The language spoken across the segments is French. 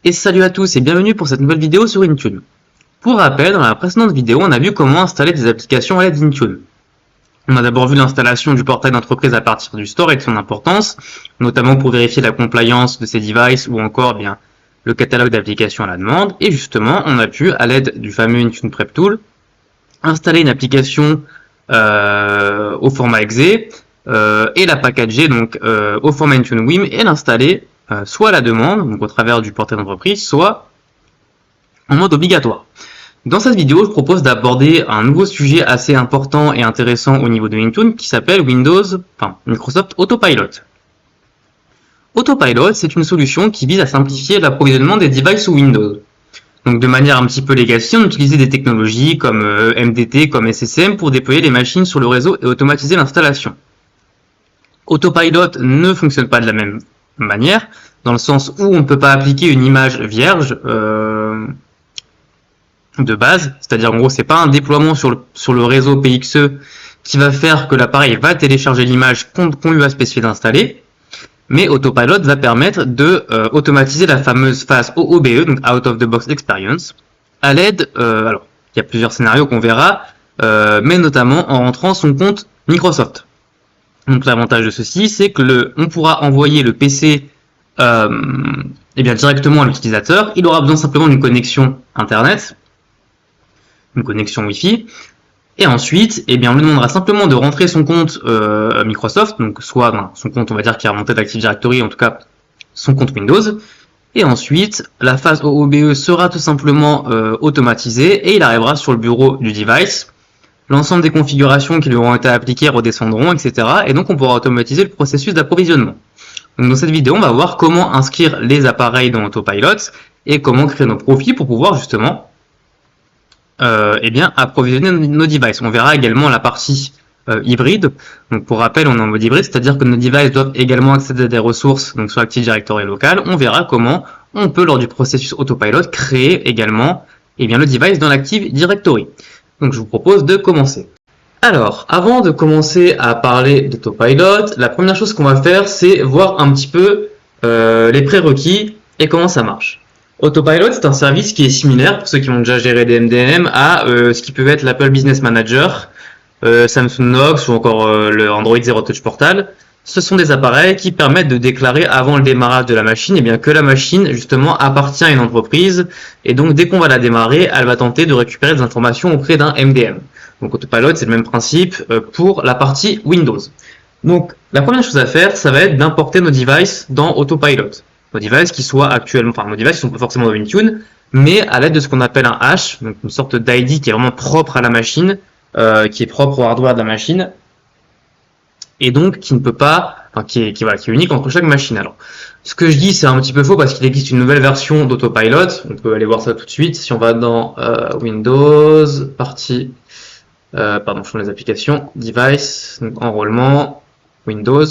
Et salut à tous et bienvenue pour cette nouvelle vidéo sur Intune. Pour rappel, dans la précédente vidéo, on a vu comment installer des applications à l'aide d'Intune. On a d'abord vu l'installation du portail d'entreprise à partir du store et de son importance, notamment pour vérifier la compliance de ces devices ou encore le catalogue d'applications à la demande. Et justement, on a pu, à l'aide du fameux Intune Prep Tool, installer une application au format exe et la packager donc au format Intune Vim et l'installer soit à la demande, donc au travers du portail d'entreprise, soit en mode obligatoire. Dans cette vidéo, je propose d'aborder un nouveau sujet assez important et intéressant au niveau de Intune qui s'appelle Microsoft Autopilot. Autopilot, c'est une solution qui vise à simplifier l'approvisionnement des devices sous Windows. Donc de manière un petit peu legacy, on utilisait des technologies comme MDT, comme SSM pour déployer les machines sur le réseau et automatiser l'installation. Autopilot ne fonctionne pas de la même manière, dans le sens où on ne peut pas appliquer une image vierge de base, c'est-à-dire en gros c'est pas un déploiement sur le réseau PXE qui va faire que l'appareil va télécharger l'image qu'on lui a spécifié d'installer, mais Autopilot va permettre de automatiser la fameuse phase OOBE, donc Out of the Box Experience, à l'aide, alors il y a plusieurs scénarios qu'on verra, mais notamment en rentrant son compte Microsoft. Donc l'avantage de ceci, c'est que on pourra envoyer le PC directement à l'utilisateur. Il aura besoin simplement d'une connexion Internet, une connexion Wi-Fi, et ensuite, on lui demandera simplement de rentrer son compte Microsoft, donc soit son compte, on va dire, qui est remonté d'Active Directory, en tout cas son compte Windows, et ensuite la phase OOBE sera tout simplement automatisée et il arrivera sur le bureau du device. L'ensemble des configurations qui lui auront été appliquées redescendront, etc. Et donc on pourra automatiser le processus d'approvisionnement. Donc dans cette vidéo, on va voir comment inscrire les appareils dans Autopilot et comment créer nos profils pour pouvoir justement approvisionner nos devices. On verra également la partie hybride. Donc pour rappel, on est en mode hybride, c'est-à-dire que nos devices doivent également accéder à des ressources, donc sur Active Directory local. On verra comment on peut, lors du processus Autopilot, créer également le device dans l'Active Directory. Donc je vous propose de commencer. Alors, avant de commencer à parler d'Autopilot, la première chose qu'on va faire, c'est voir un petit peu les prérequis et comment ça marche. Autopilot, c'est un service qui est similaire, pour ceux qui ont déjà géré des MDM, à ce qui peut être l'Apple Business Manager, Samsung Knox ou encore le Android Zero Touch Portal. Ce sont des appareils qui permettent de déclarer avant le démarrage de la machine que la machine justement appartient à une entreprise et donc dès qu'on va la démarrer, elle va tenter de récupérer des informations auprès d'un MDM. Donc Autopilot, c'est le même principe pour la partie Windows. Donc la première chose à faire, ça va être d'importer nos devices dans Autopilot. Nos devices qui soient actuellement, nos devices qui sont pas forcément dans Intune, mais à l'aide de ce qu'on appelle un hash, donc une sorte d'ID qui est vraiment propre à la machine, qui est propre au hardware de la machine, et donc qui ne peut pas, qui est unique entre chaque machine. Alors, ce que je dis, c'est un petit peu faux parce qu'il existe une nouvelle version d'Autopilot. On peut aller voir ça tout de suite. Si on va dans Windows, partie, je prends les applications, Device, donc enrôlement, Windows.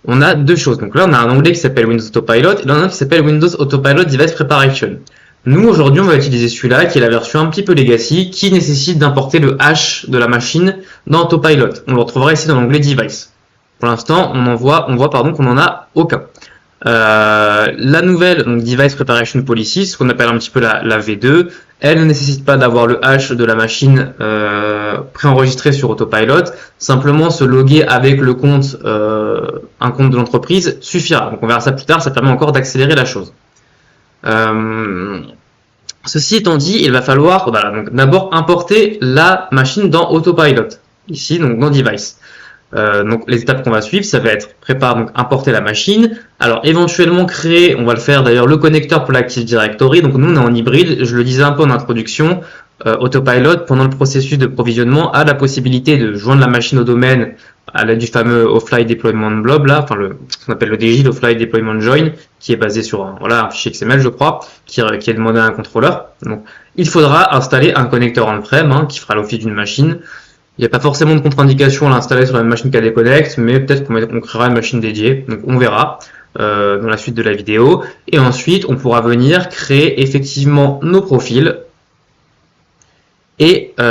On a deux choses. Donc là, on a un onglet qui s'appelle Windows Autopilot et là, on a un qui s'appelle Windows Autopilot Device Preparation. Nous, aujourd'hui, on va utiliser celui-là, qui est la version un petit peu legacy, qui nécessite d'importer le hash de la machine dans Autopilot. On le retrouvera ici dans l'onglet Device. Pour l'instant, on voit qu'on n'en a aucun. La nouvelle donc Device Preparation Policy, ce qu'on appelle un petit peu la V2, elle ne nécessite pas d'avoir le hash de la machine préenregistré sur Autopilot. Simplement, se loguer avec le compte, un compte de l'entreprise suffira. Donc on verra ça plus tard, ça permet encore d'accélérer la chose. Ceci étant dit, il va falloir d'abord importer la machine dans Autopilot, ici donc dans Device. Donc les étapes qu'on va suivre, ça va être importer la machine. Alors éventuellement créer, on va le faire d'ailleurs, le connecteur pour l'Active Directory. Donc nous on est en hybride, je le disais un peu en introduction. Autopilot, pendant le processus de provisionnement, a la possibilité de joindre la machine au domaine à l'aide du fameux Offline Deployment Blob, là, ce qu'on appelle le DJ, l'Offline Deployment Join, qui est basé sur un fichier XML, je crois, qui est demandé à un contrôleur. Donc, il faudra installer un connecteur on-prem, qui fera l'office d'une machine. Il n'y a pas forcément de contre-indication à l'installer sur la même machine qu'à déconnecte, mais peut-être qu'on créera une machine dédiée. Donc, on verra dans la suite de la vidéo. Et ensuite, on pourra venir créer effectivement nos profils. Et on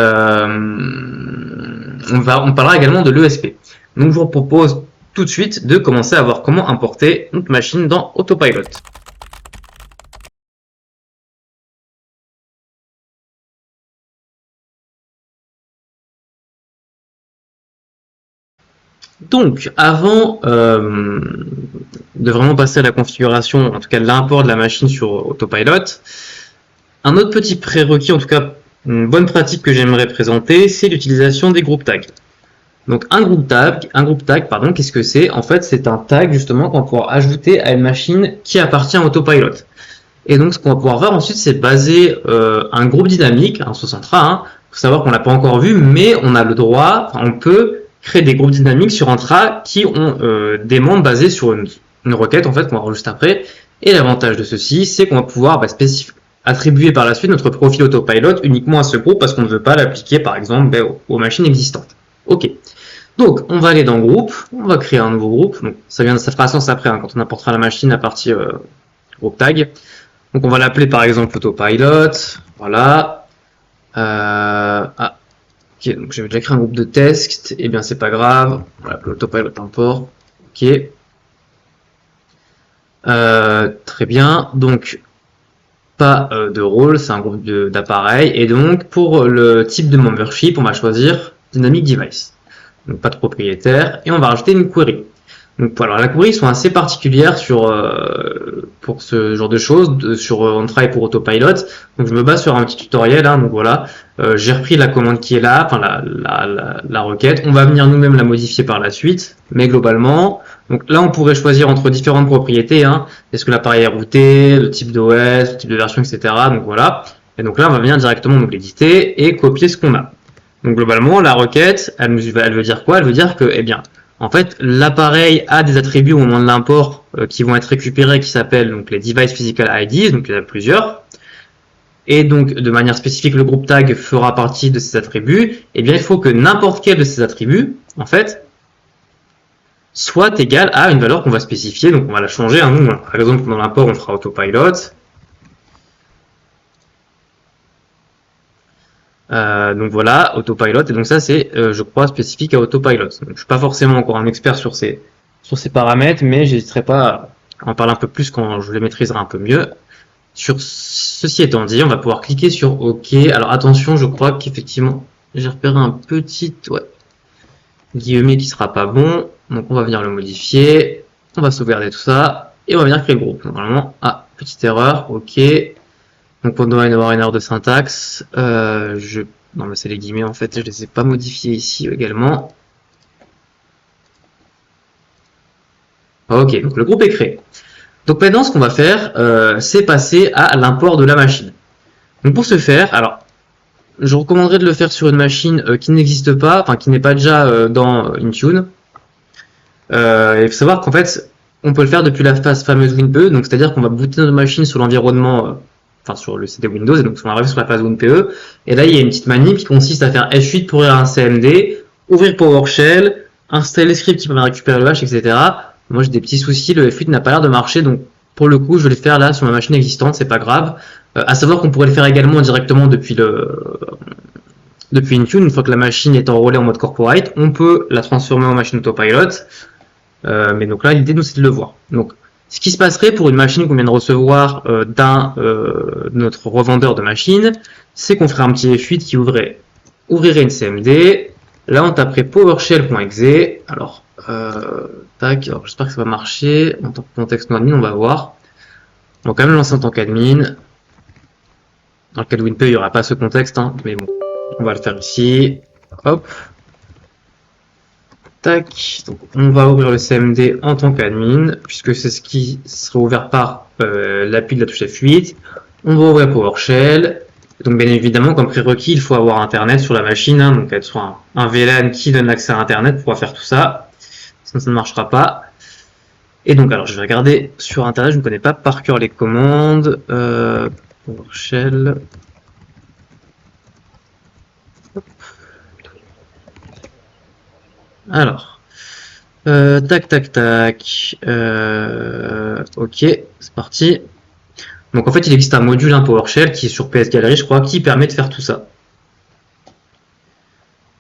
parlera également de l'ESP. Donc je vous propose tout de suite de commencer à voir comment importer notre machine dans Autopilot. Donc, avant de vraiment passer à la configuration, en tout cas l'import de la machine sur Autopilot, un autre petit prérequis, en tout cas une bonne pratique que j'aimerais présenter, c'est l'utilisation des group tags. Donc un group tag, pardon, qu'est-ce que c'est? En fait, c'est un tag justement qu'on va pouvoir ajouter à une machine qui appartient à Autopilot. Et donc ce qu'on va pouvoir faire ensuite, c'est baser un groupe dynamique, un sous intra. Hein. Faut savoir qu'on l'a pas encore vu, mais on a le droit, on peut créer des groupes dynamiques sur intra qui ont des membres basés sur une requête en fait qu'on va voir juste après. Et l'avantage de ceci, c'est qu'on va pouvoir attribuer par la suite notre profil Autopilot uniquement à ce groupe parce qu'on ne veut pas l'appliquer par exemple aux machines existantes. Ok. Donc, on va aller dans groupe, on va créer un nouveau groupe. Donc, ça fera sens après hein, quand on apportera la machine à partie groupe tag. Donc, on va l'appeler par exemple Autopilot. Voilà. Ok, donc j'avais déjà créé un groupe de test. Eh bien, c'est pas grave. On va l'appeler Autopilot import. Ok. Très bien. Donc, pas de rôle, c'est un groupe d'appareils. Et donc, pour le type de membership, on va choisir Dynamic Device. Donc pas de propriétaire, et on va rajouter une query. Donc alors la query sont assez particulières pour ce genre de choses. On travaille pour Autopilot, donc je me base sur un petit tutoriel. Hein, donc voilà, j'ai repris la commande qui est là, enfin la requête. On va venir nous-mêmes la modifier par la suite, mais globalement, donc là on pourrait choisir entre différentes propriétés. Hein, est-ce que l'appareil est routé, le type d'OS, le type de version, etc. Donc voilà. Et donc là on va venir directement donc l'éditer et copier ce qu'on a. Donc globalement, la requête, elle veut dire quoi? Elle veut dire que, eh bien, en fait, l'appareil a des attributs au moment de l'import qui vont être récupérés, qui s'appellent donc les device physical IDs, donc il y en a plusieurs. Et donc, de manière spécifique, le groupe tag fera partie de ces attributs. Eh bien, il faut que n'importe quel de ces attributs, en fait, soit égal à une valeur qu'on va spécifier. Donc, on va la changer. Hein. Nous, par exemple, dans l'import, on fera Autopilot. Donc voilà, Autopilot, et donc ça c'est, je crois, spécifique à Autopilot. Donc, je suis pas forcément encore un expert sur ces paramètres, mais j'hésiterai pas à en parler un peu plus quand je les maîtriserai un peu mieux. Sur ceci étant dit, on va pouvoir cliquer sur OK. Alors attention, je crois qu'effectivement, j'ai repéré un petit guillemet qui sera pas bon, donc on va venir le modifier, on va sauvegarder tout ça, et on va venir créer le groupe. Normalement, petite erreur, OK. Donc on doit avoir une erreur de syntaxe. Non mais c'est les guillemets en fait, je les ai pas modifiés ici également. Ok, donc le groupe est créé. Donc maintenant ce qu'on va faire, c'est passer à l'import de la machine. Donc pour ce faire, alors je recommanderais de le faire sur une machine qui n'existe pas, enfin qui n'est pas déjà dans Intune. Il faut savoir qu'en fait, on peut le faire depuis la fameuse WinPE, donc c'est-à-dire qu'on va booter notre machine sur l'environnement sur le CD Windows, et donc on arrive sur la phase WinPE, et là il y a une petite manip qui consiste à faire F8 pour ouvrir un CMD, ouvrir PowerShell, installer le script qui permet de récupérer le hash, etc. Moi j'ai des petits soucis, le F8 n'a pas l'air de marcher, donc pour le coup je vais le faire là sur ma machine existante, c'est pas grave. À savoir qu'on pourrait le faire également directement depuis Intune, une fois que la machine est enrôlée en mode corporate, on peut la transformer en machine autopilot, mais donc là l'idée nous c'est de le voir. Donc ce qui se passerait pour une machine qu'on vient de recevoir notre revendeur de machine, c'est qu'on ferait un petit F8 qui ouvrirait une CMD. Là, on taperait PowerShell.exe. Alors, alors j'espère que ça va marcher. En tant que contexte non admin, on va voir. On va quand même lancer en tant qu'admin. Dans le cas de WinPE, il n'y aura pas ce contexte, hein, mais bon, on va le faire ici. Hop. Tac, donc on va ouvrir le CMD en tant qu'admin, puisque c'est ce qui sera ouvert par l'appui de la touche F8. On va ouvrir PowerShell. Donc bien évidemment, comme prérequis, il faut avoir Internet sur la machine, hein, donc être sur un VLAN qui donne accès à Internet pour pouvoir faire tout ça. Sinon ça ne marchera pas. Et donc alors je vais regarder sur Internet, je ne connais pas par cœur les commandes. PowerShell. Alors, tac, ok, c'est parti. Donc en fait, il existe un module, un PowerShell, qui est sur PS Gallery, je crois, qui permet de faire tout ça.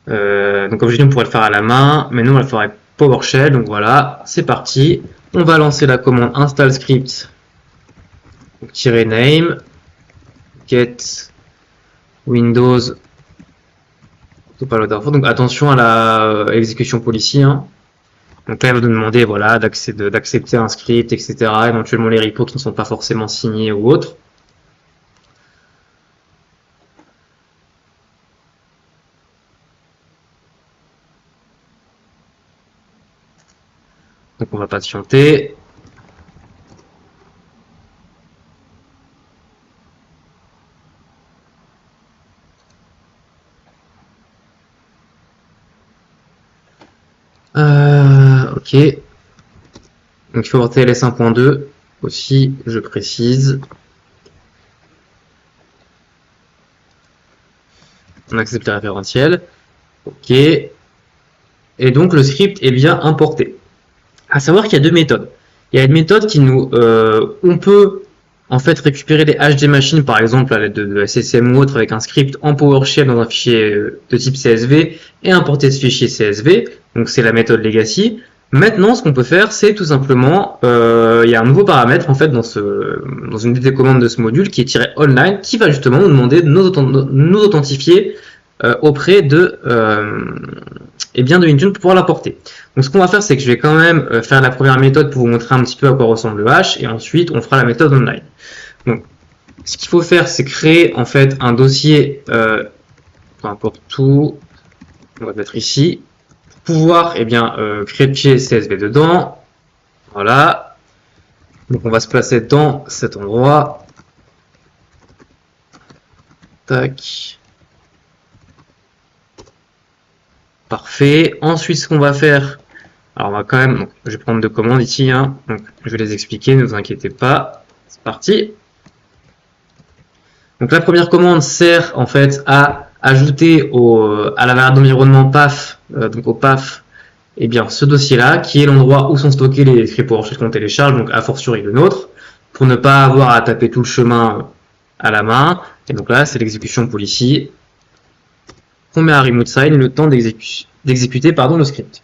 Donc comme je dis, on pourrait le faire à la main, mais nous, on va le faire avec PowerShell. Donc voilà, c'est parti. On va lancer la commande install script, -name, get Windows. Donc attention à la exécution policy, hein. Donc là, il va nous demander voilà, d'accepter un script, etc. Éventuellement les repos qui ne sont pas forcément signés ou autres. Donc on va patienter. Ok. Donc il faut avoir TLS 1.2 aussi, je précise. On accepte le référentiel. Ok. Et donc le script est bien importé. À savoir qu'il y a deux méthodes. Il y a une méthode qui nous, on peut en fait récupérer les hash des machines, par exemple à l'aide de SSM ou autre, avec un script en PowerShell dans un fichier de type CSV et importer ce fichier CSV. Donc c'est la méthode legacy. Maintenant, ce qu'on peut faire, c'est tout simplement, il y a un nouveau paramètre en fait dans une des commandes de ce module qui est tiré online, qui va justement nous demander de nous authentifier auprès de de Intune pour pouvoir l'apporter. Donc ce qu'on va faire, c'est que je vais quand même faire la première méthode pour vous montrer un petit peu à quoi ressemble le hash, et ensuite on fera la méthode online. Donc ce qu'il faut faire, c'est créer en fait un dossier, peu importe tout, on va mettre ici, pour pouvoir créer le fichier CSV dedans. Voilà. Donc on va se placer dans cet endroit. Tac. Parfait. Ensuite, ce qu'on va faire, alors on va quand même, donc, je vais prendre deux commandes ici, hein, donc je vais les expliquer, ne vous inquiétez pas. C'est parti. Donc la première commande sert en fait à ajouter à la variable d'environnement PAF, donc au PAF, ce dossier-là, qui est l'endroit où sont stockés les scripts PowerShell qu'on télécharge, donc a fortiori le nôtre, pour ne pas avoir à taper tout le chemin à la main. Et donc là, c'est l'exécution policy. On met à remote sign le temps d'exécuter le script.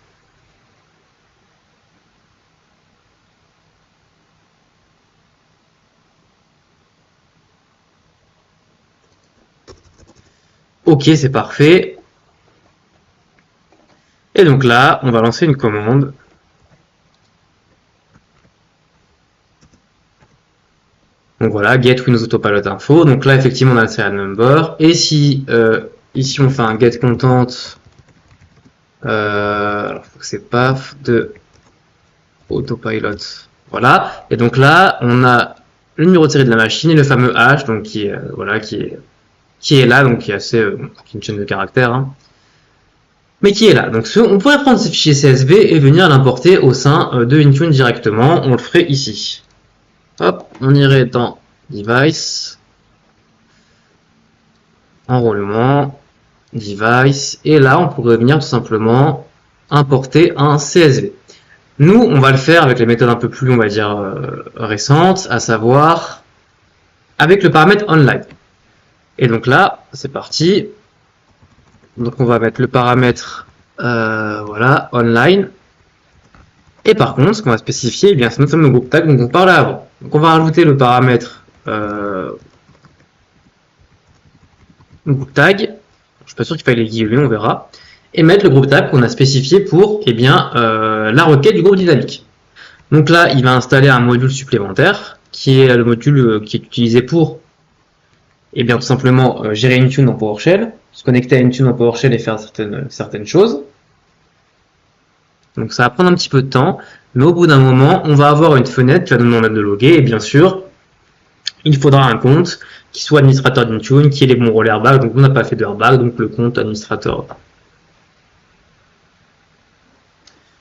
Ok, c'est parfait. Et donc là, on va lancer une commande. Donc voilà, get Windows Autopilot info. Donc là, effectivement, on a le serial number. Et si ici on fait un get content, alors faut que c'est paf de autopilot. Voilà. Et donc là, on a le numéro de série de la machine et le fameux hash, donc qui est là, donc qui est assez, qui est une chaîne de caractères, hein, mais qui est là. Donc on pourrait prendre ce fichier CSV et venir l'importer au sein de Intune directement. On le ferait ici. Hop, on irait dans Device, Enrôlement, Device, et là on pourrait venir tout simplement importer un CSV. Nous, on va le faire avec les méthodes un peu plus, on va dire, récentes, à savoir avec le paramètre online. Et donc là, c'est parti. Donc on va mettre le paramètre voilà, online. Et par contre, ce qu'on va spécifier, eh bien, c'est notre fameux groupe tag dont on parlait avant. Donc on va rajouter le paramètre groupe tag. Je suis pas sûr qu'il faille les guillemets, on verra. Et mettre le groupe tag qu'on a spécifié pour la requête du groupe dynamique. Donc là, il va installer un module supplémentaire qui est le module qui est utilisé pour tout simplement gérer Intune dans PowerShell, se connecter à Intune dans PowerShell et faire certaines choses. Donc ça va prendre un petit peu de temps, mais au bout d'un moment, on va avoir une fenêtre qui va nous demander de loguer, et bien sûr, il faudra un compte qui soit administrateur d'Intune, qui ait les bons rôles airbag, donc on n'a pas fait de airbag, donc le compte administrateur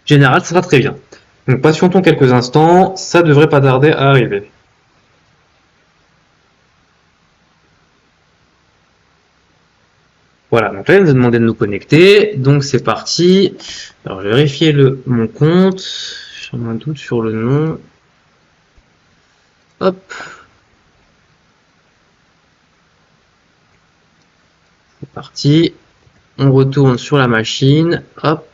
général, ça sera très bien. Donc patientons quelques instants, ça devrait pas tarder à arriver. Voilà, donc là, il nous a demandé de nous connecter, donc c'est parti. Alors, je vais vérifier mon compte, j'ai un doute sur le nom. Hop. C'est parti. On retourne sur la machine, hop.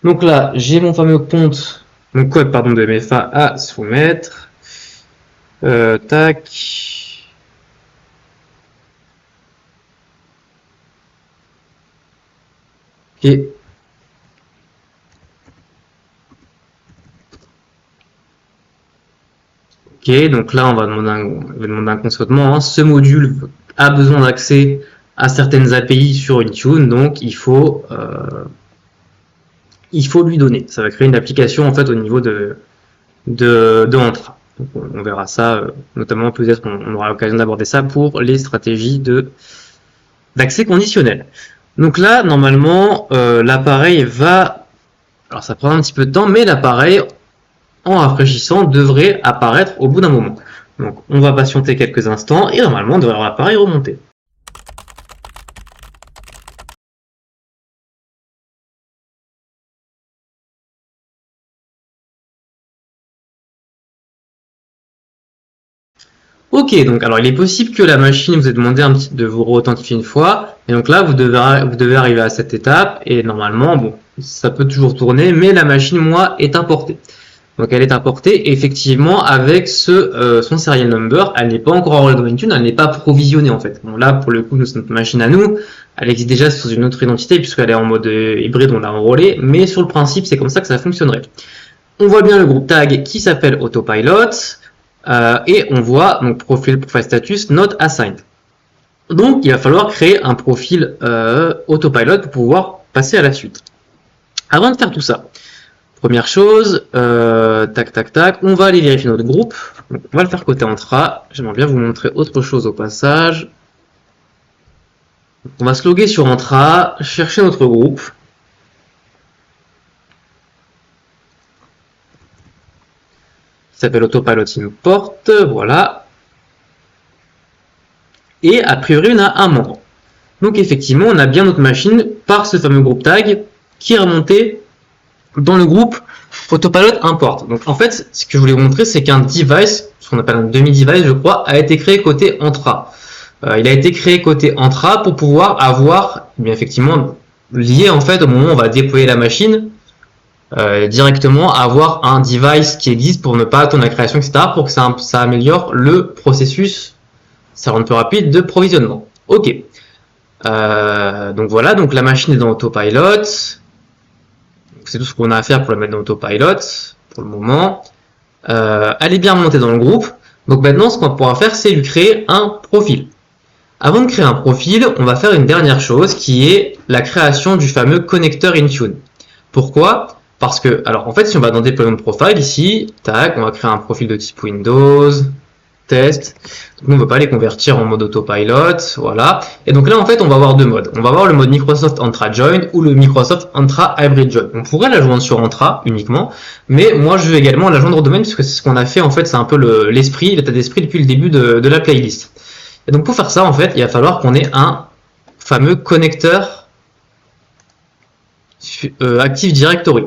Donc là, j'ai mon fameux compte, mon code pardon de MFA à soumettre. Tac. Ok. Ok, donc là, on va demander un consentement, hein. Ce module a besoin d'accès à certaines API sur Intune, donc il faut lui donner. Ça va créer une application en fait au niveau de Entra. Donc, on verra ça, notamment peut-être on aura l'occasion d'aborder ça pour les stratégies d'accès conditionnel. Donc là, normalement, l'appareil va... Alors ça prend un petit peu de temps, mais l'appareil, en rafraîchissant, devrait apparaître au bout d'un moment. Donc on va patienter quelques instants et normalement on devrait avoir l'appareil remonter. Ok, donc alors il est possible que la machine vous ait demandé de vous re-authentifier une fois, et donc là vous devez arriver à cette étape, et normalement, bon, ça peut toujours tourner, mais la machine, moi, est importée. Donc elle est importée, et effectivement, avec son serial number, elle n'est pas encore enrôlée dans Intune, elle n'est pas provisionnée en fait. Bon là, pour le coup, notre machine à nous, elle existe déjà sous une autre identité, puisqu'elle est en mode hybride, on l'a enrôlée, mais sur le principe, c'est comme ça que ça fonctionnerait. On voit bien le groupe tag qui s'appelle Autopilot, et on voit donc profil status not assigned. Donc il va falloir créer un profil Autopilot pour pouvoir passer à la suite. Avant de faire tout ça, première chose, tac tac tac, on va aller vérifier notre groupe. Donc, on va le faire côté Entra. J'aimerais bien vous montrer autre chose au passage. On va se loguer sur Entra, chercher notre groupe. Ça s'appelle Autopilot Import, voilà. Et a priori on a un membre. Donc effectivement, on a bien notre machine par ce fameux groupe tag qui est remonté dans le groupe Autopilot Import. Donc en fait, ce que je voulais vous montrer, c'est qu'un device, ce qu'on appelle un demi-device, je crois, a été créé côté Entra. Il a été créé côté Entra pour pouvoir avoir, bien effectivement, lié en fait au moment où on va déployer la machine, directement avoir un device qui existe pour ne pas attendre la création, etc., pour que ça améliore le processus, ça rende plus rapide de provisionnement. Ok. Donc voilà, donc la machine est dans Autopilot. C'est tout ce qu'on a à faire pour la mettre dans Autopilot pour le moment. Elle est bien remontée dans le groupe. Donc maintenant, ce qu'on va pouvoir faire, c'est lui créer un profil. Avant de créer un profil, on va faire une dernière chose qui est la création du fameux connecteur Intune. Pourquoi? Parce que, alors en fait, si on va dans Deployment Profile ici, tac, on va créer un profil de type Windows, test. Donc, on ne veut pas les convertir en mode autopilot, voilà. Et donc là, en fait, on va avoir deux modes. On va avoir le mode Microsoft Entra Join ou le Microsoft Entra Hybrid Join. On pourrait la joindre sur Entra uniquement, mais moi, je veux également la joindre au domaine puisque c'est ce qu'on a fait. En fait, c'est un peu l'esprit, l'état d'esprit depuis le début de la playlist. Et donc pour faire ça, en fait, il va falloir qu'on ait un fameux connecteur Active Directory.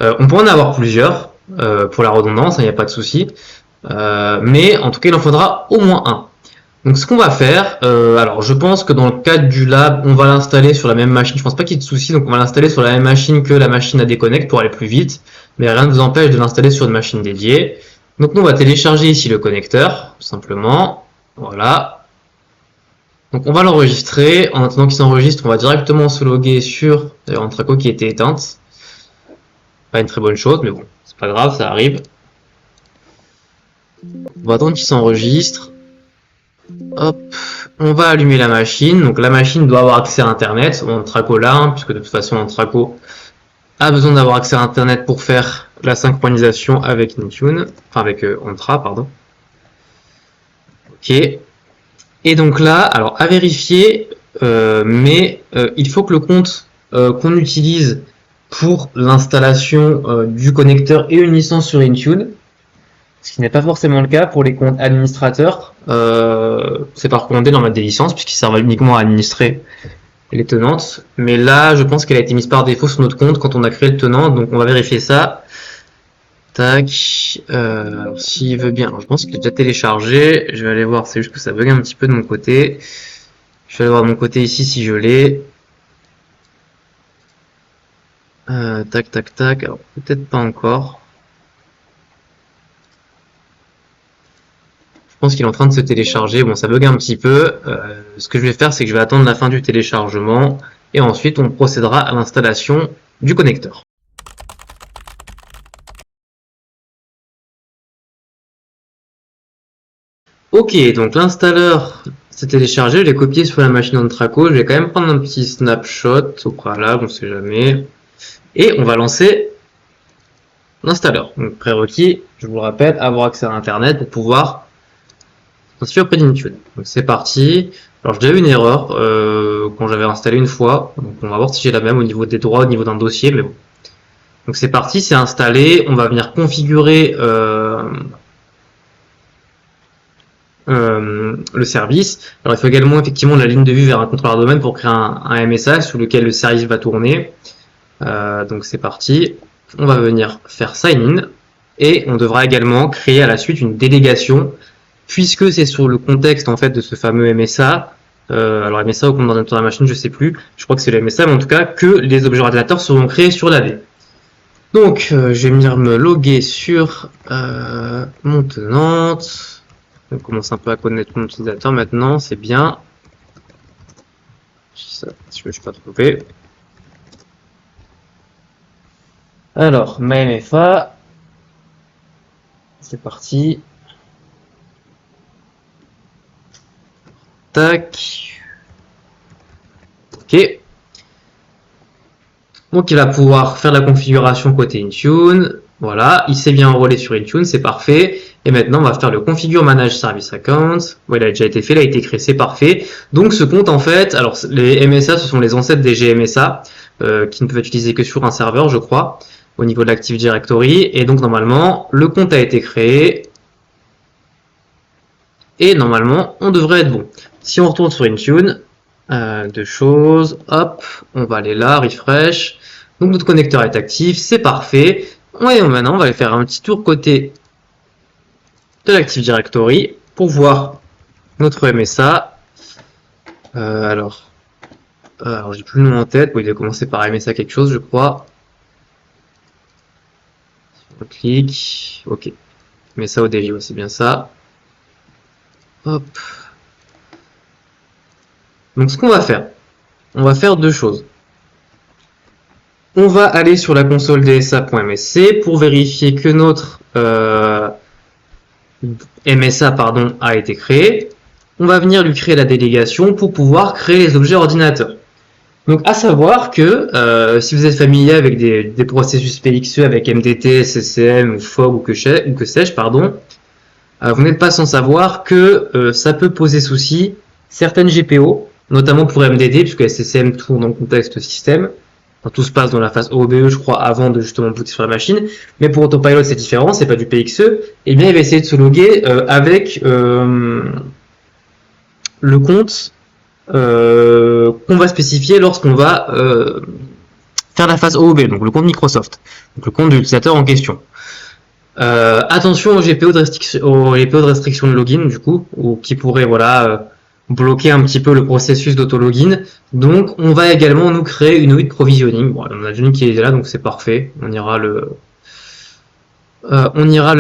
On peut en avoir plusieurs pour la redondance, il n'y a pas de souci. Mais en tout cas, il en faudra au moins un. Donc ce qu'on va faire, alors je pense que dans le cadre du lab, on va l'installer sur la même machine. Je pense pas qu'il y ait de souci, donc on va l'installer sur la même machine que la machine à déconnect pour aller plus vite. Mais rien ne vous empêche de l'installer sur une machine dédiée. Donc nous, on va télécharger ici le connecteur, tout simplement. Voilà. Donc on va l'enregistrer. En attendant qu'il s'enregistre, on va directement se loguer sur Entraco qui était éteinte. Pas une très bonne chose, mais bon, c'est pas grave, ça arrive. On va attendre qu'il s'enregistre. Hop, on va allumer la machine. Donc la machine doit avoir accès à Internet. Entraco là, hein, puisque de toute façon Entraco a besoin d'avoir accès à Internet pour faire la synchronisation avec Intune, enfin avec Entra, pardon. Ok. Et donc là, alors à vérifier, mais il faut que le compte qu'on utilise pour l'installation du connecteur ait une licence sur Intune, ce qui n'est pas forcément le cas pour les comptes administrateurs. C'est pas recommandé d'en mettre des licences puisqu'ils servent uniquement à administrer les tenantes. Mais là, je pense qu'elle a été mise par défaut sur notre compte quand on a créé le tenant, donc on va vérifier ça. Tac, alors s'il veut bien, alors, je pense qu'il est déjà téléchargé, je vais aller voir, c'est juste que ça bug un petit peu de mon côté. Je vais aller voir de mon côté ici si je l'ai. Tac, tac, tac, alors peut-être pas encore. Je pense qu'il est en train de se télécharger, bon ça bug un petit peu. Ce que je vais faire, c'est que je vais attendre la fin du téléchargement et ensuite on procédera à l'installation du connecteur. Ok, donc l'installeur s'est téléchargé, je l'ai copié sur la machine Antraco, je vais quand même prendre un petit snapshot au préalable, on sait jamais, et on va lancer l'installeur. Donc prérequis, je vous le rappelle, avoir accès à internet pour pouvoir s'installer auprès d'Intune. Donc c'est parti. Alors j'ai déjà eu une erreur quand j'avais installé une fois, donc on va voir si j'ai la même au niveau des droits, au niveau d'un dossier, mais bon. Donc c'est parti, c'est installé, on va venir configurer le service. Alors il faut également effectivement la ligne de vue vers un contrôleur de domaine pour créer un MSA sous lequel le service va tourner. Donc c'est parti. On va venir faire sign in et on devra également créer à la suite une délégation puisque c'est sur le contexte en fait de ce fameux MSA. Alors MSA ou compte d'ordinateur de la machine, je sais plus. Je crois que c'est le MSA, mais en tout cas que les objets ordinateurs seront créés sur l'AD. Donc je vais venir me loguer sur mon tenante. On commence un peu à connaître mon utilisateur maintenant, c'est bien. Si je ne me suis pas trompé. Alors, MyMFA. C'est parti. Tac. Ok. Donc il va pouvoir faire la configuration côté Intune. Voilà, il s'est bien enrôlé sur Intune, c'est parfait. Et maintenant, on va faire le configure manage service account. Ouais, il a déjà été fait, il a été créé, c'est parfait. Donc ce compte, en fait, alors les MSA, ce sont les ancêtres des GMSA, qui ne peuvent être utilisés que sur un serveur, je crois, au niveau de l'Active Directory. Et donc normalement, le compte a été créé. Et normalement, on devrait être bon. Si on retourne sur Intune, deux choses, hop, on va aller là, refresh. Donc notre connecteur est actif, c'est parfait. Et maintenant, on va aller faire un petit tour côté de l'Active Directory pour voir notre MSA. Alors j'ai plus le nom en tête. Bon, il a commencé par MSA quelque chose, je crois. On clique, ok. MSA ODJ, ouais, c'est bien ça. Hop. Donc ce qu'on va faire deux choses. On va aller sur la console dsa.msc pour vérifier que notre MSA a été créé. On va venir lui créer la délégation pour pouvoir créer les objets ordinateurs. Donc à savoir que si vous êtes familier avec des processus PXE avec MDT, CCM ou FOG ou que sais-je, vous n'êtes pas sans savoir que ça peut poser souci certaines GPO, notamment pour MDT, puisque SCCM tourne en contexte système. Enfin, tout se passe dans la phase OBE, je crois, avant de justement booter sur la machine. Mais pour Autopilot, c'est différent, c'est pas du PXE. Et bien, il va essayer de se loguer avec le compte qu'on va spécifier lorsqu'on va faire la phase OOB, donc le compte Microsoft, donc le compte de l'utilisateur en question. Attention aux GPO de restriction de login, du coup, ou qui pourrait bloquer un petit peu le processus d'auto-login. Donc on va également nous créer une OID provisioning. Bon, on a une qui est là, donc c'est parfait. On ira le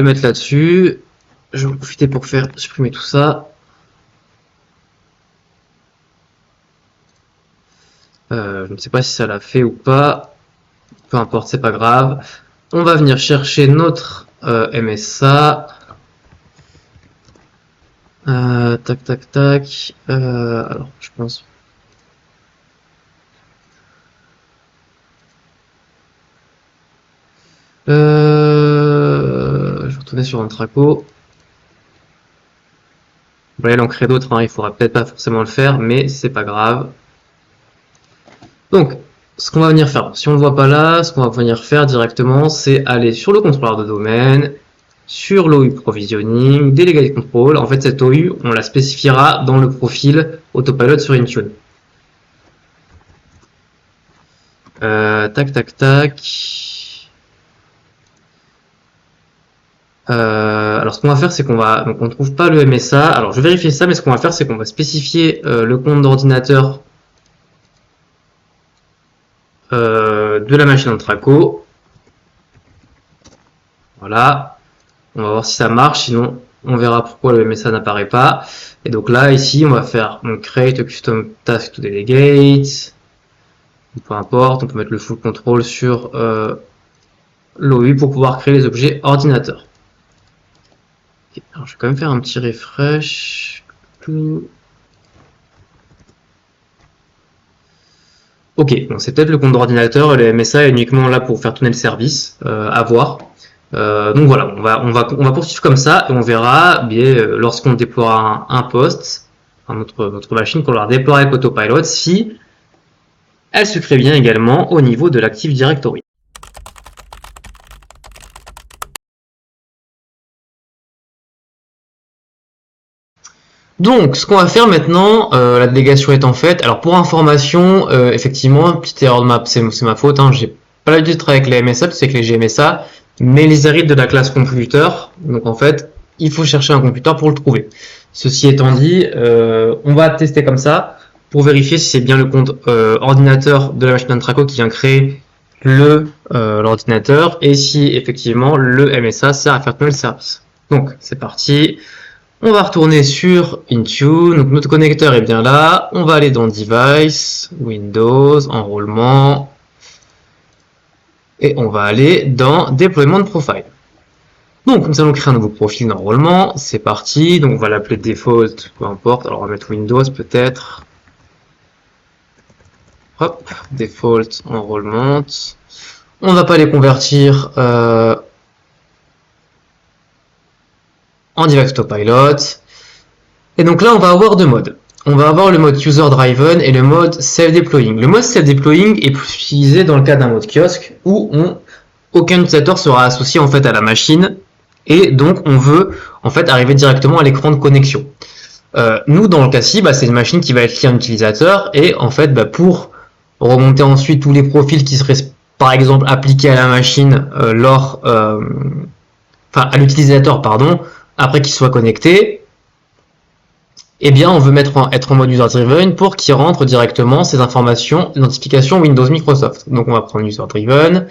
mettre là-dessus. Je vais en profiter pour faire supprimer tout ça. Je ne sais pas si ça l'a fait ou pas. Peu importe, c'est pas grave. On va venir chercher notre MSA. Tac, tac, tac. Alors, je pense. Je vais retourner sur un traco. On va aller en créer d'autres, hein. Il faudra peut-être pas forcément le faire, mais c'est pas grave. Donc, ce qu'on va venir faire, si on ne le voit pas là, ce qu'on va venir faire directement, c'est aller sur le contrôleur de domaine, sur l'OU provisioning, delegate control. En fait, cette OU, on la spécifiera dans le profil Autopilot sur Intune. Tac, tac, tac. Alors, ce qu'on va faire, c'est donc on trouve pas le MSA. Alors, je vais vérifier ça, mais ce qu'on va faire, c'est qu'on va spécifier le compte d'ordinateur de la machine Antraco. Voilà. On va voir si ça marche, sinon on verra pourquoi le MSA n'apparaît pas. Et donc là, ici, on va faire create a custom task to delegate. peu importe, on peut mettre le full control sur l'OU pour pouvoir créer les objets ordinateurs. Okay, alors je vais quand même faire un petit refresh. Ok, donc c'est peut-être le compte d'ordinateur, le MSA est uniquement là pour faire tourner le service, à voir. Donc voilà, on va poursuivre comme ça et on verra bien lorsqu'on déploiera un poste, notre machine qu'on leur déploie avec Autopilot, si elle se crée bien également au niveau de l'Active Directory. Donc, ce qu'on va faire maintenant, la délégation étant faite. Alors, pour information, effectivement, petite erreur de c'est ma faute. Hein, j'ai pas l'habitude de travailler avec les MSA, c'est avec les GMSA, mais les arrivent de la classe computer. Donc, en fait, il faut chercher un computer pour le trouver. Ceci étant dit, on va tester comme ça pour vérifier si c'est bien le compte ordinateur de la machine Antraco qui vient créer l'ordinateur et si effectivement le MSA sert à faire tourner le service. Donc, c'est parti. On va retourner sur Intune, donc notre connecteur est bien là, on va aller dans Device, Windows, Enrôlement, et on va aller dans Deployment Profile. Donc nous allons créer un nouveau profil d'enrôlement, c'est parti, donc on va l'appeler Default, peu importe, alors on va mettre Windows peut-être. Hop, Default, Enrôlement. On va pas les convertir en Device Autopilot. Et donc là, on va avoir deux modes. On va avoir le mode User Driven et le mode Self-Deploying. Le mode Self-Deploying est plus utilisé dans le cas d'un mode kiosque où aucun utilisateur sera associé en fait à la machine et donc on veut en fait arriver directement à l'écran de connexion. Nous, dans le cas-ci, c'est une machine qui va être liée à un utilisateur et en fait, pour remonter ensuite tous les profils qui seraient par exemple appliqués à la machine à l'utilisateur, pardon, après qu'il soit connecté, eh bien, on veut être en mode User Driven pour qu'il rentre directement ces informations d'identification Windows Microsoft. Donc, on va prendre User Driven.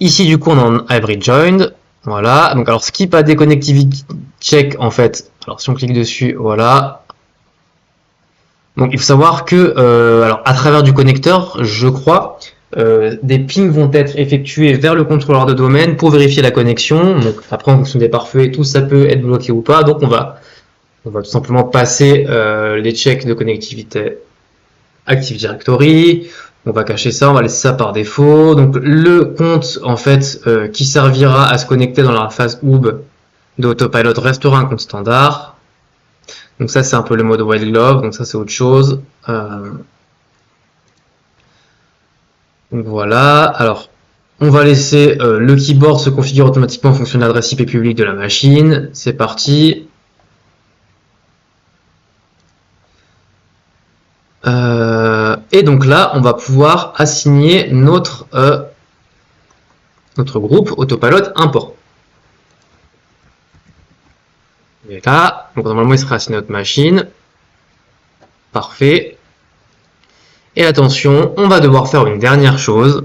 Ici, du coup, on est en Hybrid Joined. Voilà. Donc, alors, skip à Connectivity Check, en fait. Alors, si on clique dessus, voilà. Donc, il faut savoir que, alors, à travers du connecteur, je crois, des pings vont être effectués vers le contrôleur de domaine pour vérifier la connexion. Donc, après, en fonction des pare-feux et tout, ça peut être bloqué ou pas. Donc, on va tout simplement passer les checks de connectivité Active Directory. On va cacher ça, on va laisser ça par défaut. Donc le compte en fait qui servira à se connecter dans la phase hub d'Autopilot restera un compte standard. Donc ça c'est un peu le mode White Glove, donc ça c'est autre chose. Donc voilà, alors on va laisser le keyboard se configurer automatiquement en fonction de l'adresse IP publique de la machine. C'est parti. Et donc là, on va pouvoir assigner notre groupe Autopilot import. Et là, donc normalement, il sera assigné à notre machine. Parfait. Et attention, on va devoir faire une dernière chose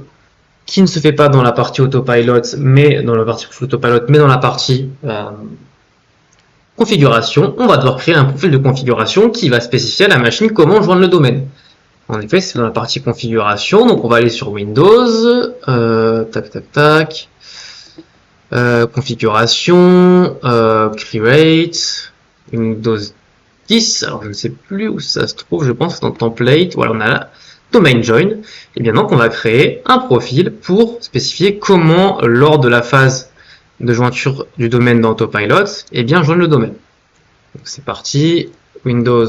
qui ne se fait pas dans la partie Autopilot, mais dans la partie Autopilot, mais dans la partie configuration. On va devoir créer un profil de configuration qui va spécifier à la machine comment joindre le domaine. En effet, c'est dans la partie configuration, donc on va aller sur Windows, configuration, create, Windows 10, alors je ne sais plus où ça se trouve, je pense que c'est dans template, voilà, on a là, domain join, et bien donc on va créer un profil pour spécifier comment, lors de la phase de jointure du domaine dans Autopilot, et bien joindre le domaine. Donc c'est parti, Windows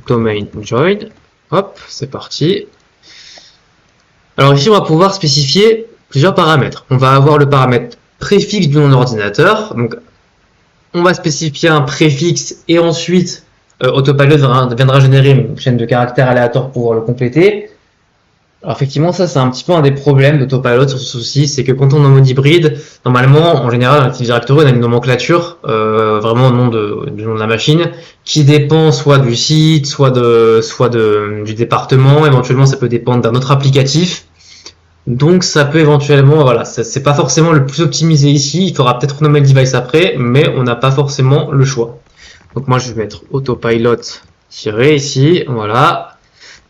domain join, hop, c'est parti. Alors ici on va pouvoir spécifier plusieurs paramètres. On va avoir le paramètre préfixe du nom d'ordinateur, donc on va spécifier un préfixe et ensuite Autopilot viendra générer une chaîne de caractères aléatoires pour pouvoir le compléter. Alors effectivement, ça c'est un petit peu un des problèmes d'Autopilot sur ce souci, c'est que quand on est en mode hybride, normalement, en général, dans Active Directory, on a une nomenclature, vraiment au nom du nom de la machine, qui dépend soit du site, soit du département, éventuellement ça peut dépendre d'un autre applicatif. Donc ça peut éventuellement, voilà, c'est pas forcément le plus optimisé ici, il faudra peut-être renommer le device après, mais on n'a pas forcément le choix. Donc moi je vais mettre Autopilot- ici, voilà.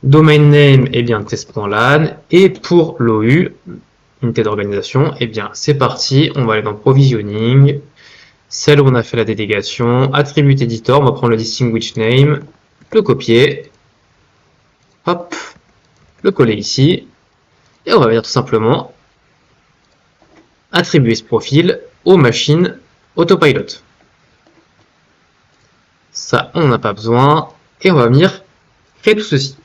Domain name, eh bien, test.lan. Et pour l'OU, unité d'organisation, eh bien, c'est parti. On va aller dans provisioning, celle où on a fait la délégation, attribute editor, on va prendre le distinguish name, le copier, hop, le coller ici, et on va venir tout simplement attribuer ce profil aux machines autopilot. Ça, on n'en a pas besoin, et on va venir créer tout ceci.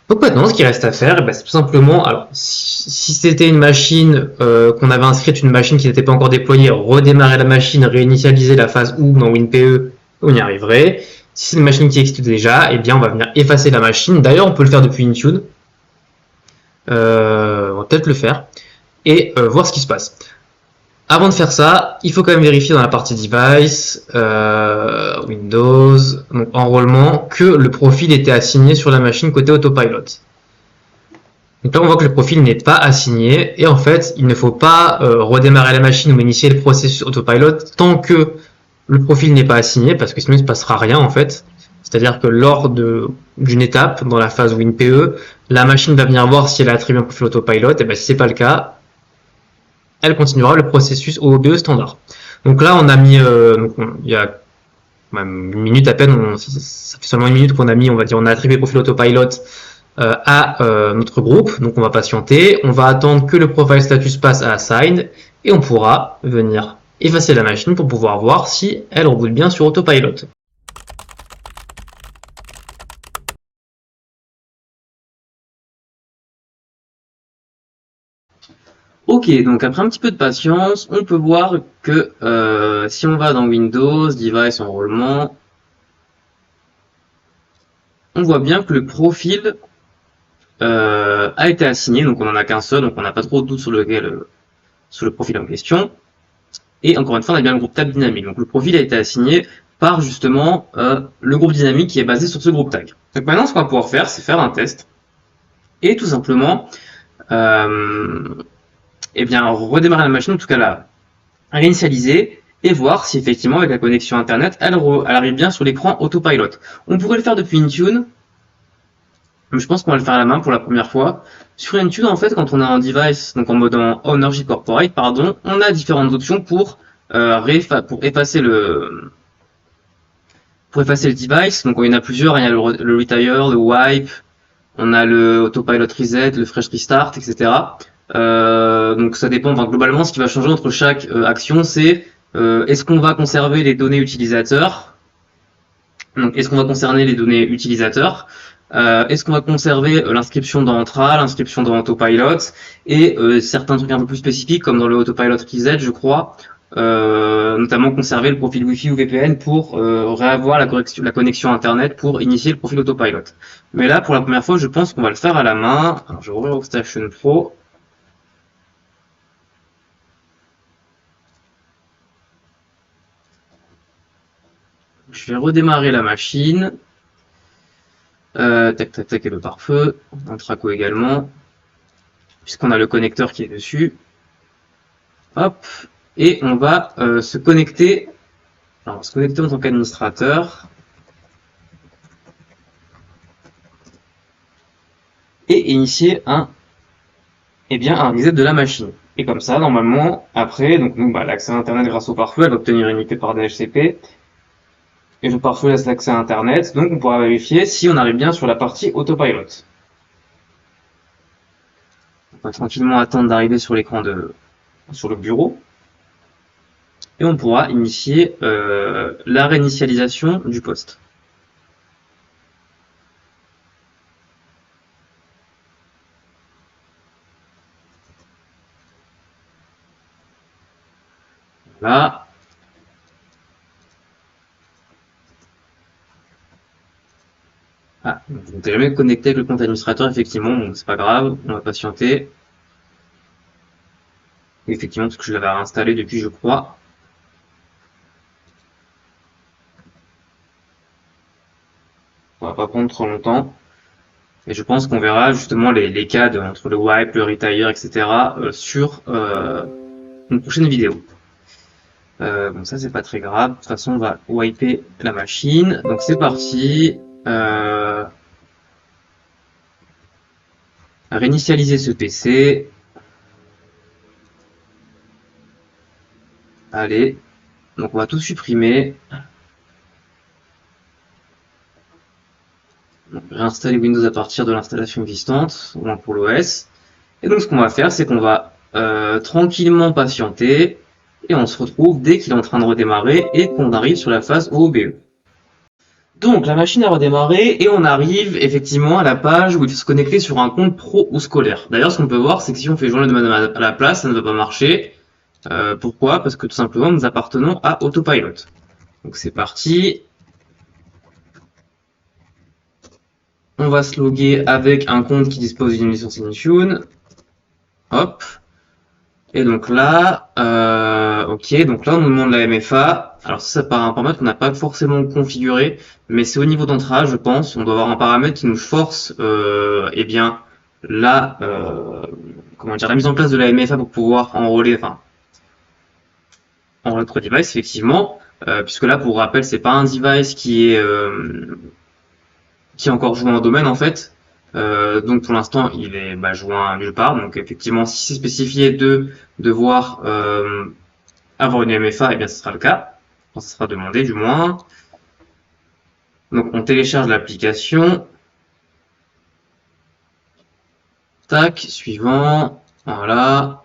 Donc maintenant, ce qui reste à faire, c'est tout simplement, alors si c'était une machine qu'on avait inscrite, une machine qui n'était pas encore déployée, redémarrer la machine, réinitialiser la phase OO dans WinPE, on y arriverait. Si c'est une machine qui existe déjà, eh bien on va venir effacer la machine. D'ailleurs, on peut le faire depuis Intune. On va peut-être le faire et voir ce qui se passe. Avant de faire ça, il faut quand même vérifier dans la partie device, Windows, donc enrôlement, que le profil était assigné sur la machine côté autopilot. Donc là, on voit que le profil n'est pas assigné et en fait, il ne faut pas redémarrer la machine ou initier le processus autopilot tant que le profil n'est pas assigné parce que sinon il ne se passera rien en fait. C'est-à-dire que lors d'une étape dans la phase WinPE, la machine va venir voir si elle a attribué un profil autopilot et si c'est pas le cas, elle continuera le processus OOBE standard. Donc là, on a mis, il y a même une minute à peine, ça fait seulement une minute qu'on a mis, on va dire, on a attribué le profil autopilot à notre groupe. Donc on va patienter, on va attendre que le profile status passe à assign et on pourra venir effacer la machine pour pouvoir voir si elle reboot bien sur autopilot. Ok, donc après un petit peu de patience, on peut voir que si on va dans Windows, Device, Enrôlement, on voit bien que le profil a été assigné, donc on en a qu'un seul, donc on n'a pas trop de doute sur le profil en question. Et encore une fois, on a bien le groupe tag dynamique. Donc le profil a été assigné par justement le groupe dynamique qui est basé sur ce groupe tag. Donc maintenant, ce qu'on va pouvoir faire, c'est faire un test et tout simplement eh bien, redémarrer la machine, en tout cas la réinitialiser et voir si effectivement avec la connexion internet, elle arrive bien sur l'écran autopilot. On pourrait le faire depuis Intune, mais je pense qu'on va le faire à la main pour la première fois. Sur Intune, en fait, quand on est en device, donc en mode Ownership Corporate, pardon, on a différentes options pour effacer le device. Donc il y en a plusieurs, il y a le retire, le wipe, on a le autopilot reset, le fresh restart, etc. Donc ça dépend. Enfin, globalement, ce qui va changer entre chaque action, c'est est-ce qu'on va conserver les données utilisateurs. Donc est-ce qu'on va concerner les données utilisateurs, est-ce qu'on va conserver l'inscription dans Entra, l'inscription dans Autopilot, et certains trucs un peu plus spécifiques comme dans le Autopilot reset, je crois, notamment conserver le profil Wi-Fi ou VPN pour réavoir la connexion internet pour initier le profil Autopilot. Mais là, pour la première fois, je pense qu'on va le faire à la main. Alors, je vais ouvrir Workstation Pro. Je vais redémarrer la machine. Tac, tac, tac, et le pare-feu. Un traco également, puisqu'on a le connecteur qui est dessus. Hop, et on va se connecter. Alors, on va se connecter en tant qu'administrateur. Et initier un reset de la machine. Et comme ça, normalement, après, donc nous, l'accès à Internet grâce au pare-feu, elle va obtenir une IP par DHCP. Et le pare-feu laisse l'accès à Internet, donc on pourra vérifier si on arrive bien sur la partie autopilot. On va tranquillement attendre d'arriver sur l'écran sur le bureau. Et on pourra initier la réinitialisation du poste. Là. Ah, je n'étais jamais connecté avec le compte administrateur, effectivement, donc c'est pas grave, on va patienter. Effectivement, parce que je l'avais réinstallé depuis, je crois. On va pas prendre trop longtemps. Et je pense qu'on verra justement les cas entre le wipe, le retire, etc. Sur une prochaine vidéo. Bon, ça c'est pas très grave. De toute façon, on va wiper la machine. Donc c'est parti. réinitialiser ce PC. Allez, donc on va tout supprimer. Donc, réinstaller Windows à partir de l'installation existante, au moins pour l'OS. Et donc ce qu'on va faire, c'est qu'on va tranquillement patienter, et on se retrouve dès qu'il est en train de redémarrer et qu'on arrive sur la phase OOBE. Donc la machine a redémarré et on arrive effectivement à la page où il faut se connecter sur un compte pro ou scolaire. D'ailleurs, ce qu'on peut voir, c'est que si on fait joindre le domaine à la place, ça ne va pas marcher. Pourquoi? Parce que tout simplement, nous appartenons à Autopilot. Donc c'est parti. On va se loguer avec un compte qui dispose d'une licence Intune. Hop. Et donc là, ok, donc là on nous demande la MFA. Alors ça, c'est un paramètre qu'on n'a pas forcément configuré, mais c'est au niveau d'entrée, je pense. On doit avoir un paramètre qui nous force, eh bien, comment dire, la mise en place de la MFA pour pouvoir enrôler, enfin, enrôler notre device, effectivement. Puisque là, pour rappel, c'est pas un device qui est encore joué en domaine en fait. Donc pour l'instant, il est joint nulle part. Donc effectivement, si c'est spécifié de devoir avoir une MFA, eh bien ce sera le cas. Enfin, ce sera demandé du moins. Donc on télécharge l'application. Tac, suivant. Voilà.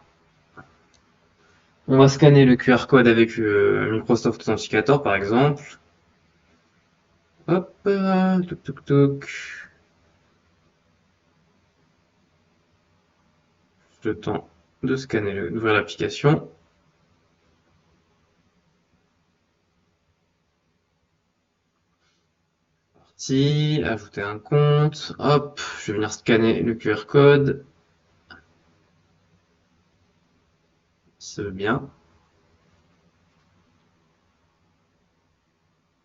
On va scanner le QR code avec Microsoft Authenticator par exemple. Hop, toc toc toc. Le temps de scanner, d'ouvrir l'application. Parti, ajouter un compte. Hop, je vais venir scanner le QR code. Ça veut bien.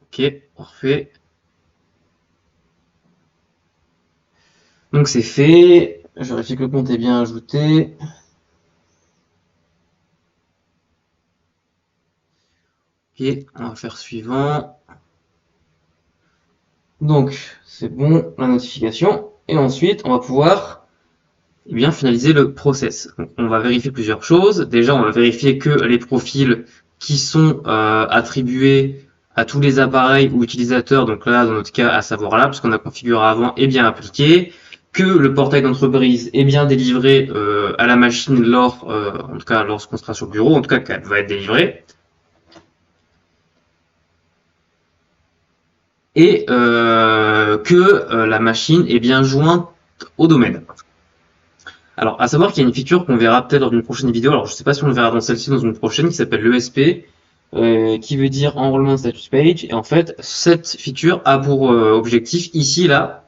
Ok, parfait. Donc c'est fait. Je vérifie que le compte est bien ajouté. Ok, on va faire suivant. Donc c'est bon, la notification. Et ensuite, on va pouvoir bien finaliser le process. Donc, on va vérifier plusieurs choses. Déjà, on va vérifier que les profils qui sont attribués à tous les appareils ou utilisateurs, donc là, dans notre cas, à savoir là, puisqu'on a configuré avant, est bien appliqué, que le portail d'entreprise est bien délivré à la machine en tout cas, lorsqu'on sera sur le bureau, en tout cas, qu'elle va être délivrée. Et que la machine est bien jointe au domaine. Alors, à savoir qu'il y a une feature qu'on verra peut-être lors d'une prochaine vidéo. Alors, je sais pas si on le verra dans celle-ci, dans une prochaine, qui s'appelle l'ESP, qui veut dire Enrollment Status Page. Et en fait, cette feature a pour objectif, ici, là,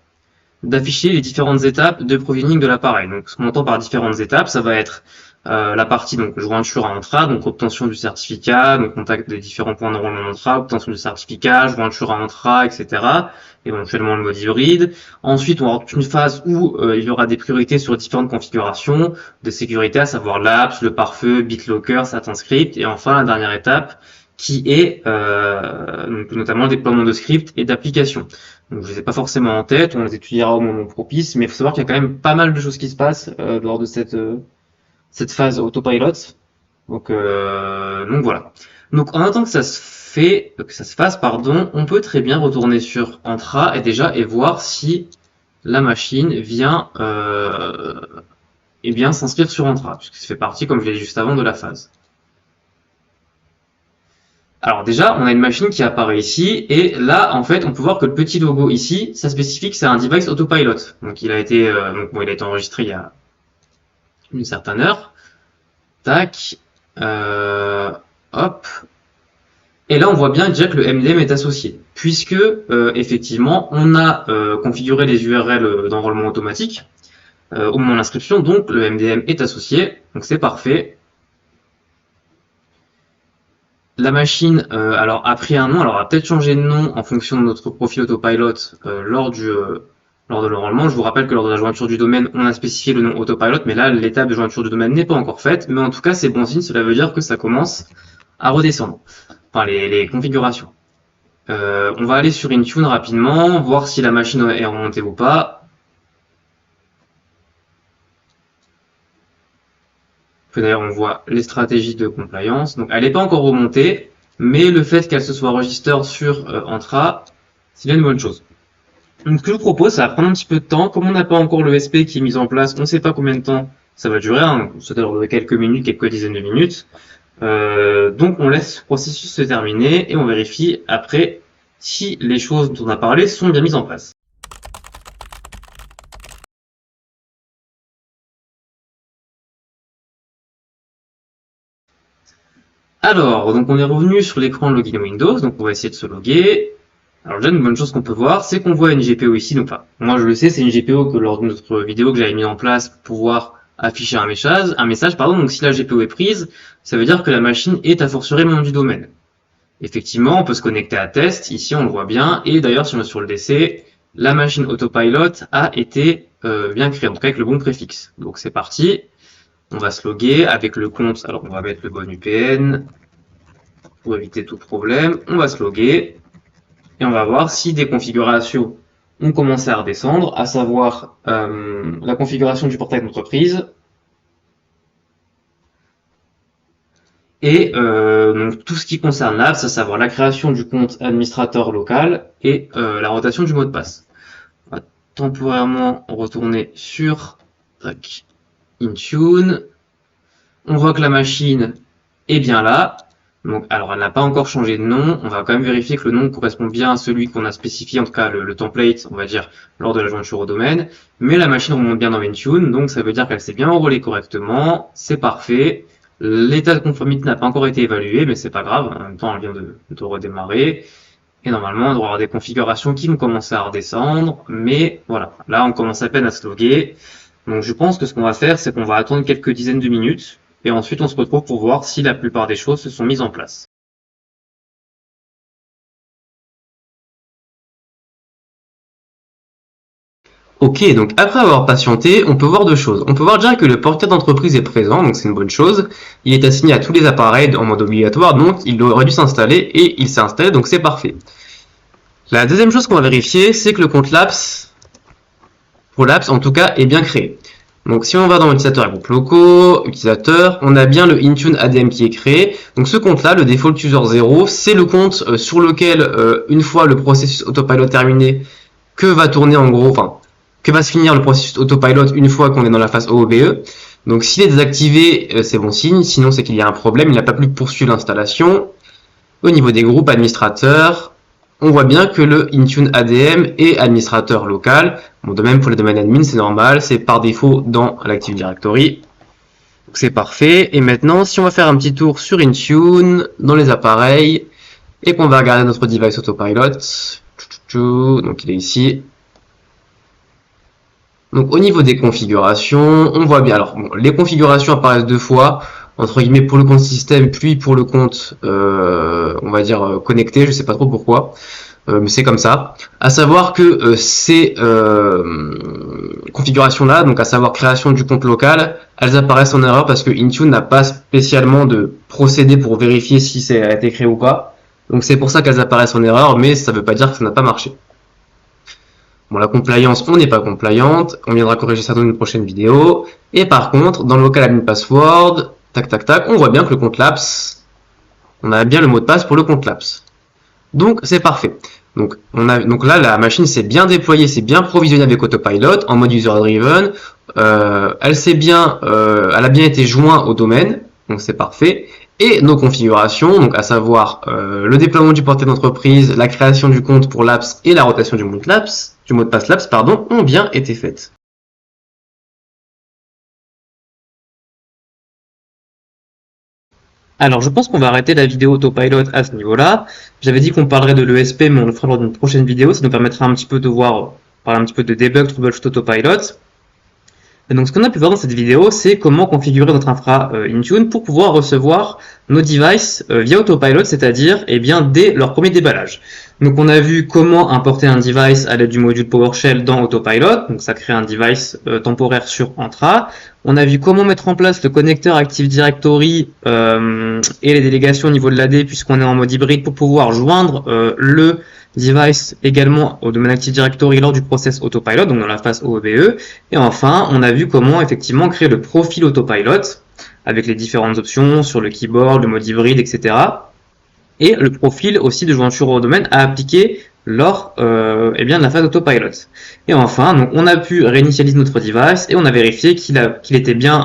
d'afficher les différentes étapes de provisioning de l'appareil. Donc, ce qu'on entend par différentes étapes, ça va être la partie donc jointure à Entra, donc obtention du certificat, donc contact des différents points d'enrôlement Entra, obtention du certificat, jointure à Entra, etc. Éventuellement le mode hybride. Ensuite, on aura une phase où il y aura des priorités sur différentes configurations de sécurité, à savoir l'apps, le pare-feu, BitLocker, certains scripts. Et enfin, la dernière étape qui est donc, notamment le déploiement de scripts et d'applications. Donc, je les ai pas forcément en tête, on les étudiera au moment propice, mais il faut savoir qu'il y a quand même pas mal de choses qui se passent lors de cette phase autopilot. Donc voilà. Donc en attendant que ça se fasse, pardon, on peut très bien retourner sur Entra et voir si la machine vient s'inscrire sur Entra, puisque ça fait partie, comme je l'ai dit juste avant, de la phase. Alors déjà, on a une machine qui apparaît ici, et là, en fait, on peut voir que le petit logo ici, ça spécifie que c'est un device autopilot. Donc il a été enregistré il y a une certaine heure. Tac. Hop. Et là, on voit bien déjà que le MDM est associé, puisque effectivement, on a configuré les URL d'enrôlement automatique au moment de l'inscription, donc le MDM est associé, donc c'est parfait. La machine, alors a pris un nom, alors elle a peut-être changé de nom en fonction de notre profil autopilot lors de l'enrôlement. Je vous rappelle que lors de la jointure du domaine, on a spécifié le nom autopilot, mais là, l'étape de jointure du domaine n'est pas encore faite, mais en tout cas, c'est bon signe, cela veut dire que ça commence à redescendre. Enfin, les configurations. On va aller sur Intune rapidement, voir si la machine est remontée ou pas. D'ailleurs, on voit les stratégies de compliance. Donc, elle n'est pas encore remontée, mais le fait qu'elle se soit registrée sur Entra, c'est bien une bonne chose. Donc, ce que je vous propose, ça va prendre un petit peu de temps. Comme on n'a pas encore le SP qui est mis en place, on ne sait pas combien de temps ça va durer. Ça doit durer quelques minutes, quelques dizaines de minutes. Donc, on laisse le processus se terminer et on vérifie après si les choses dont on a parlé sont bien mises en place. Alors, donc on est revenu sur l'écran login Windows, donc on va essayer de se loguer. Alors déjà, une bonne chose qu'on peut voir, c'est qu'on voit une GPO ici. Donc, enfin, moi je le sais, c'est une GPO que lors de notre vidéo que j'avais mis en place pour pouvoir afficher un message, pardon. Donc si la GPO est prise, ça veut dire que la machine est a fortiori le nom du domaine. Effectivement, on peut se connecter à test, ici on le voit bien, et d'ailleurs si on est sur le DC, la machine autopilot a été bien créée, en tout cas avec le bon préfixe. Donc c'est parti, on va se loguer avec le compte, alors on va mettre le bon UPN, pour éviter tout problème, on va se loguer, et on va voir si des configurations ont commencé à redescendre, à savoir la configuration du portail d'entreprise, et donc tout ce qui concerne l'apps, à savoir la création du compte administrateur local et la rotation du mot de passe. On va temporairement retourner sur Intune. On voit que la machine est bien là. Donc, alors, elle n'a pas encore changé de nom. On va quand même vérifier que le nom correspond bien à celui qu'on a spécifié, en tout cas le template, on va dire, lors de la jointure au domaine. Mais la machine remonte bien dans Intune, donc ça veut dire qu'elle s'est bien enrôlée correctement. C'est parfait. L'état de conformité n'a pas encore été évalué, mais c'est pas grave. En même temps, elle vient de redémarrer. Et normalement, on doit avoir des configurations qui vont commencer à redescendre. Mais voilà, là, on commence à peine à se loguer. Donc, je pense que ce qu'on va faire, c'est qu'on va attendre quelques dizaines de minutes. Et ensuite, on se retrouve pour voir si la plupart des choses se sont mises en place. Ok, donc après avoir patienté, on peut voir deux choses. On peut voir déjà que le portail d'entreprise est présent, donc c'est une bonne chose. Il est assigné à tous les appareils en mode obligatoire, donc il aurait dû s'installer et il s'est installé, donc c'est parfait. La deuxième chose qu'on va vérifier, c'est que le compte Laps, pour Laps en tout cas, est bien créé. Donc si on va dans utilisateur et groupes locaux, utilisateur, on a bien le Intune ADM qui est créé. Donc ce compte-là, le default user 0, c'est le compte sur lequel, une fois le processus autopilot terminé, que va tourner en gros, enfin, que va se finir le processus autopilot une fois qu'on est dans la phase OOBE. Donc s'il est désactivé, c'est bon signe, sinon c'est qu'il y a un problème, il n'a pas pu poursuivre l'installation. Au niveau des groupes administrateurs, on voit bien que le Intune ADM est administrateur local. Bon, de même pour les domaines admin, c'est normal, c'est par défaut dans l'Active Directory. Donc c'est parfait. Et maintenant, si on va faire un petit tour sur Intune, dans les appareils, et qu'on va regarder notre device autopilot, donc il est ici. Donc au niveau des configurations, on voit bien. Alors bon, les configurations apparaissent deux fois, entre guillemets pour le compte système, puis pour le compte, on va dire connecté. Je sais pas trop pourquoi, mais c'est comme ça. À savoir que ces configurations-là, donc à savoir création du compte local, elles apparaissent en erreur parce que Intune n'a pas spécialement de procédé pour vérifier si ça a été créé ou pas. Donc c'est pour ça qu'elles apparaissent en erreur, mais ça veut pas dire que ça n'a pas marché. Bon, la compliance, on n'est pas compliante. On viendra corriger ça dans une prochaine vidéo. Et par contre, dans le local admin password, tac, tac, tac, on voit bien que le compte Laps, on a bien le mot de passe pour le compte Laps. Donc, c'est parfait. Donc là, la machine s'est bien déployée, c'est bien provisionné avec Autopilot en mode user driven. Elle a bien été jointe au domaine. Donc, c'est parfait. Et nos configurations, donc à savoir le déploiement du portail d'entreprise, la création du compte pour Laps et la rotation du mot de passe Laps, pardon, ont bien été faites. Alors, je pense qu'on va arrêter la vidéo autopilot à ce niveau-là. J'avais dit qu'on parlerait de l'ESP, mais on le fera lors d'une prochaine vidéo. Ça nous permettra un petit peu de parler un petit peu de debug, troubleshoot autopilot. Et donc, ce qu'on a pu voir dans cette vidéo, c'est comment configurer notre infra Intune pour pouvoir recevoir nos devices via Autopilot, c'est-à-dire dès leur premier déballage. Donc, on a vu comment importer un device à l'aide du module PowerShell dans Autopilot. Donc, ça crée un device temporaire sur Entra. On a vu comment mettre en place le connecteur Active Directory et les délégations au niveau de l'AD, puisqu'on est en mode hybride, pour pouvoir joindre le device également au domaine Active Directory lors du process Autopilot, donc dans la phase OOBE. Et enfin, on a vu comment effectivement créer le profil Autopilot avec les différentes options sur le keyboard, le mode hybride, etc. Et le profil aussi de jointure au domaine à appliquer lors eh bien, de la phase autopilot. Et enfin, donc, on a pu réinitialiser notre device et on a vérifié qu'il était bien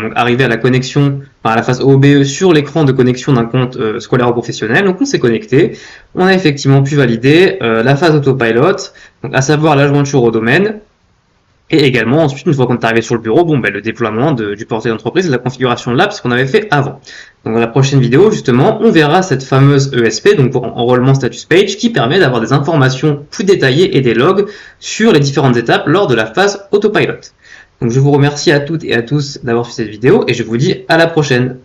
donc, arrivé à la connexion, enfin, à la phase OBE sur l'écran de connexion d'un compte scolaire ou professionnel. Donc on s'est connecté, on a effectivement pu valider la phase autopilot, donc, à savoir la jointure au domaine. Et également, ensuite, une fois qu'on est arrivé sur le bureau, bon, ben, le déploiement du portail d'entreprise et la configuration de l'app, ce qu'on avait fait avant. Donc, dans la prochaine vidéo, justement, on verra cette fameuse ESP, donc pour enrôlement status page, qui permet d'avoir des informations plus détaillées et des logs sur les différentes étapes lors de la phase autopilot. Donc, je vous remercie à toutes et à tous d'avoir fait cette vidéo et je vous dis à la prochaine.